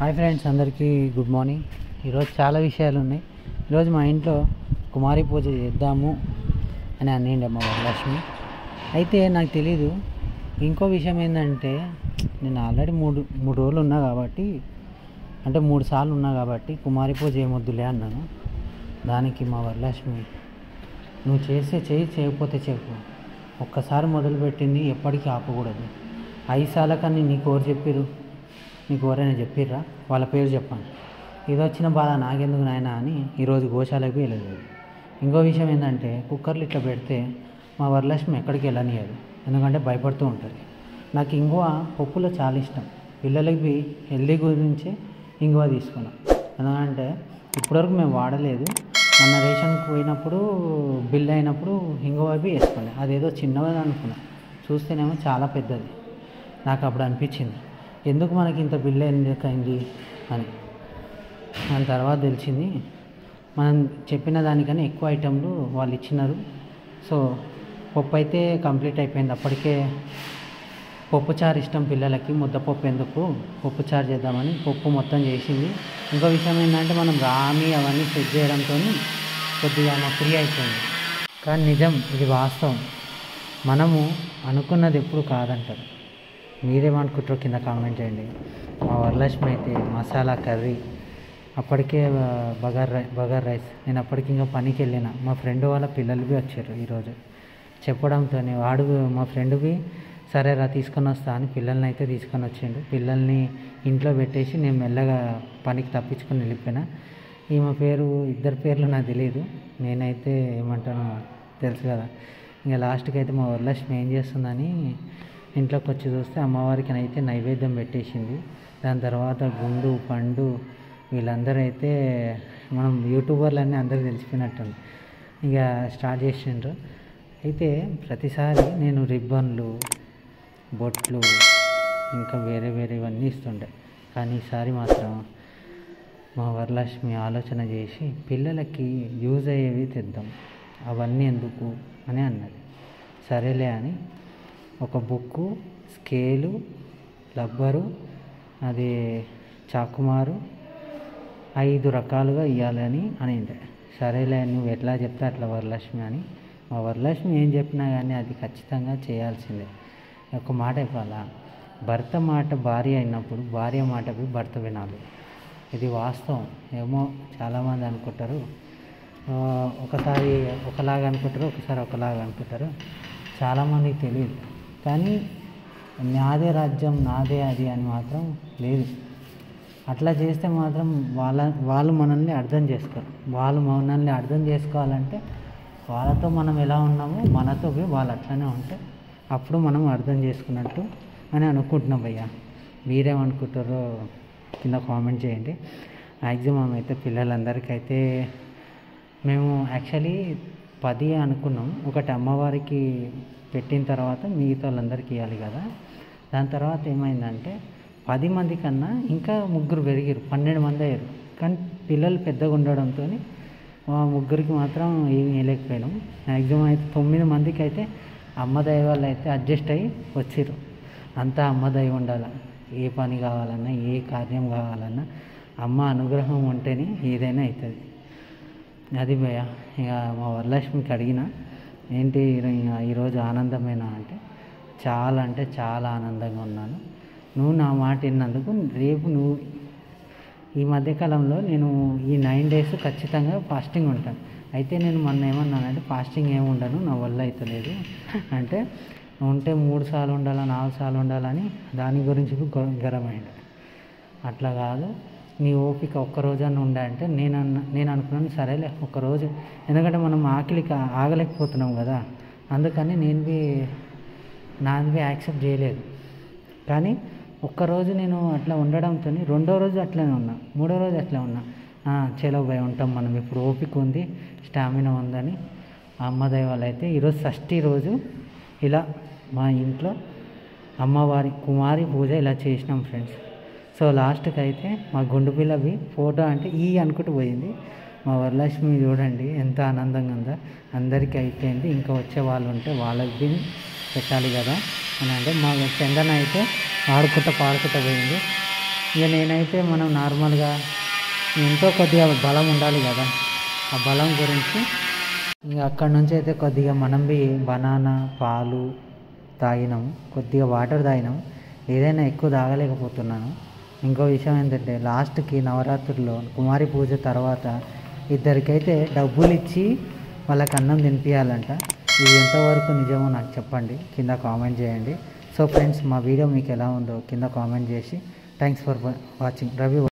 Hi friends, అందరికీ good morning. ఈరోజు చాలా విషయాలు ఉన్నాయి. ఈరోజు మా ఇంట్లో కుమారి పూజ చేద్దాము అని అనిండి అమ్మ వరలక్ష్మి. అయితే నాకు తెలీదు. ఇంకో విషయం ఏంటంటే, నేను ఆల్రెడీ మూడు రోజులు ఉన్నా కాబట్టి, అంటే 3 సార్లు ఉన్నా కాబట్టి కుమారి పూజ ఏమొద్దులే అన్నాను. దానికి మా వరలక్ష్మి, నువ్వు చేస్తే చేయి, చేయకపోతే చెప్పు, ఒక్కసారి మొదలుపెట్టింది ఎప్పటికీ ఆపకూడదు. 5 సార్ల కన్నా నీకు ఎవరు చెప్పారు? నీకు ఎవరైనా చెప్పిర్రా? వాళ్ళ పేరు చెప్పాను. ఇది వచ్చిన బాధ నాకెందుకు నాయనా అని ఈరోజు గోశాలకు వెళ్ళలేదు. ఇంకో విషయం ఏంటంటే, కుక్కర్లు ఇట్లా పెడితే మా వరలక్ష్మి ఎక్కడికి వెళ్ళనియదు, ఎందుకంటే భయపడుతూ ఉంటుంది. నాకు ఇంగువ పప్పులో చాలా ఇష్టం. పిల్లలకి హెల్దీ గురించి ఇంగువ తీసుకున్నాం. ఎందుకంటే ఇప్పటివరకు మేము వాడలేదు. మొన్న రేషన్కి పోయినప్పుడు బిల్ అయినప్పుడు ఇంగువ వేసుకోలేదు. అదేదో చిన్నది అనుకున్నాం, చూస్తేనేమో చాలా పెద్దది. నాకు అప్పుడు అనిపించింది, ఎందుకు మనకి ఇంత బిల్లు ఎందుకు అయింది అని. దాని తర్వాత తెలిసింది, మనం చెప్పిన దానికన్నా ఎక్కువ ఐటెంలు వాళ్ళు ఇచ్చినారు. సో పప్పు అయితే కంప్లీట్ అయిపోయింది. అప్పటికే పప్పుచారు ఇష్టం పిల్లలకి, ముద్దపప్పు ఎందుకు, పప్పుచారు చేద్దామని పప్పు మొత్తం చేసింది. ఇంకో విషయం ఏంటంటే, మనం రామి అవన్నీ సెట్ చేయడంతో కొద్దిగా నాకు ఫ్రీ అయిపోయింది. కానీ నిజం, ఇది వాస్తవం. మనము అనుకున్నది ఎప్పుడు కాదంటారు. మీరేమనుకుంటారో కింద కామెంట్ చేయండి. మా వరలక్ష్మి అయితే మసాలా కర్రీ, అప్పటికే బగార్ రైస్. నేను అప్పటికి ఇంకా పనికి వెళ్ళిన. మా ఫ్రెండ్ వాళ్ళ పిల్లలు వచ్చారు ఈరోజు. చెప్పడంతో వాడు మా ఫ్రెండ్వి సరే రా తీసుకొని వస్తా అని పిల్లల్ని అయితే తీసుకొని వచ్చిండు. పిల్లల్ని ఇంట్లో పెట్టేసి నేను మెల్లగా పనికి తప్పించుకొని వెళ్ళిపోయినా. ఈమె పేరు, ఇద్దరు పేర్లు నాకు తెలియదు. నేనైతే ఏమంటానో తెలుసు కదా. ఇంకా లాస్ట్కి అయితే మా వరలక్ష్మి ఏం చేస్తుందని ఇంట్లోకి వచ్చి చూస్తే అమ్మవారికి అయితే నైవేద్యం పెట్టేసింది. దాని తర్వాత గుండు, పండు వీళ్ళందరూ అయితే మనం యూట్యూబర్లన్నీ అందరికీ తెలిసిపోయినట్టుంది. ఇక స్టార్ట్ చేసిండ్రు. అయితే ప్రతిసారి నేను రిబ్బన్లు, బొట్లు, ఇంకా వేరేవన్నీ ఇస్తుండే. కానీ ఈసారి మాత్రం మా వరలక్ష్మి ఆలోచన చేసి పిల్లలకి యూజ్ అయ్యేవి తెద్దాం, అవన్నీ ఎందుకు అని అన్నది. సరేలే అని ఒక బుక్కు, స్కేలు, రబ్బరు, అది చాకుమారు 5 రకాలుగా ఇవ్వాలని అనిండే. సరేలే నువ్వు ఎట్లా చెప్తే అట్లా వరలక్ష్మి అని. మా వరలక్ష్మి ఏం చెప్పినా కానీ అది ఖచ్చితంగా చేయాల్సిందే. ఒక మాట చెప్పాలా, భర్త మాట భార్య అయినప్పుడు భార్య మాటకి భర్త వినాలి. ఇది వాస్తవం. ఏమో చాలామంది అనుకుంటారు, ఒకసారి ఒకలాగా అనుకుంటారు, ఒకసారి ఒకలాగా అనుకుంటారు. చాలామందికి తెలియదు. కానీ నాదే రాజ్యం, నాదే అది అని మాత్రం లేదు. అట్లా చేస్తే మాత్రం వాళ్ళు మనల్ని అర్థం చేసుకోరు. వాళ్ళు మనల్ని అర్థం చేసుకోవాలంటే వాళ్ళతో మనం ఎలా ఉన్నామో మనతో వాళ్ళు అట్లనే ఉంటే అప్పుడు మనం అర్థం చేసుకున్నట్టు అని అనుకుంటున్నాం. భయ్యా, మీరేమనుకుంటారో కింద కామెంట్ చేయండి. మ్యాక్సిమం అయితే పిల్లలందరికైతే మేము యాక్చువల్లీ 10 అనుకున్నాం. ఒకటి అమ్మవారికి పెట్టిన తర్వాత మిగతా వాళ్ళందరికీ ఇవ్వాలి కదా. దాని తర్వాత ఏమైందంటే 10 మంది కన్నా ఇంకా 3 పెరిగారు, 12 మంది అయ్యారు. కానీ పిల్లలు పెద్దగా ఉండడంతో ముగ్గురికి మాత్రం ఏమి వేయలేకపోయినాం. మ్యాక్సిమం అయితే 9 మందికి అయితే అమ్మ దయ వాళ్ళు అయితే అడ్జస్ట్ అయ్యి వచ్చారు. అంతా అమ్మ దయ ఉండాలి. ఏ పని కావాలన్నా, ఏ కార్యం కావాలన్నా అమ్మ అనుగ్రహం ఉంటేనే ఏదైనా అవుతుంది. అది భయ. ఇక మా వరలక్ష్మికి అడిగిన, ఏంటి ఈరోజు ఆనందమేనా అంటే చాలా ఆనందంగా ఉన్నాను. నువ్వు నా మాట విన్నందుకు. రేపు నువ్వు ఈ మధ్యకాలంలో నేను ఈ 9 days ఖచ్చితంగా ఫాస్టింగ్ ఉంటాను. అయితే నేను మొన్న ఏమన్నానంటే, ఫాస్టింగ్ ఏమి ఉండను, నా వల్ల అవుతలేదు అంటే, ఉంటే 3 సార్లు ఉండాలా, 4 సార్లు ఉండాలని దాని గురించి గరమైంది. అట్లా కాదు, నీ ఓపిక ఒక్కరోజన్నా ఉండాలంటే నేను అనుకున్నాను, సరేలే ఒక్కరోజు, ఎందుకంటే మనం ఆకలికి ఆగలేకపోతున్నాం కదా. అందుకని నాది యాక్సెప్ట్ చేయలేదు. కానీ ఒక్కరోజు నేను అట్లా ఉండడంతో 2వ రోజు అట్లనే ఉన్నా, 3వ రోజు అట్లా ఉన్నా. చలో భయ ఉంటాం మనం, ఇప్పుడు ఓపిక ఉంది, స్టామినా ఉందని. అమ్మ దయ వల్ల అయితే ఈరోజు షష్ఠి రోజు ఇలా మా ఇంట్లో అమ్మవారి కుమారి పూజ ఇలా చేసినాం ఫ్రెండ్స్. సో లాస్ట్కి అయితే మా గుండు పిల్లవి ఫోటో అంటే అనుకుంటూ పోయింది. మా వరలక్ష్మి చూడండి ఎంత ఆనందంగా ఉందో. అందరికీ అయిపోయింది, ఇంకా వచ్చే వాళ్ళు ఉంటే వాళ్ళకి పెట్టాలి కదా అని అంటే, మా చందన అయితే ఆడుకుంటూ పాడుకుంటూ పోయింది. ఇక నేనైతే మనం నార్మల్గా ఎంతో కొద్దిగా బలం ఉండాలి కదా, ఆ బలం గురించి ఇంకా అక్కడ నుంచి అయితే కొద్దిగా మనం బనానా పాలు తాగినాము, కొద్దిగా వాటర్ తాగినాము. ఏదైనా ఎక్కువ తాగలేకపోతున్నాను. ఇంకో విషయం ఏంటంటే లాస్ట్కి నవరాత్రుల్లో కుమారి పూజ తర్వాత ఇద్దరికైతే డబ్బులు ఇచ్చి వాళ్ళకి అన్నం తినిపించాలంట. ఇది ఎంతవరకు నిజమో నాకు చెప్పండి, కింద కామెంట్ చేయండి. సో ఫ్రెండ్స్, మా వీడియో మీకు ఎలా ఉందో కింద కామెంట్ చేసి థ్యాంక్స్ ఫర్ వాచింగ్. రవి.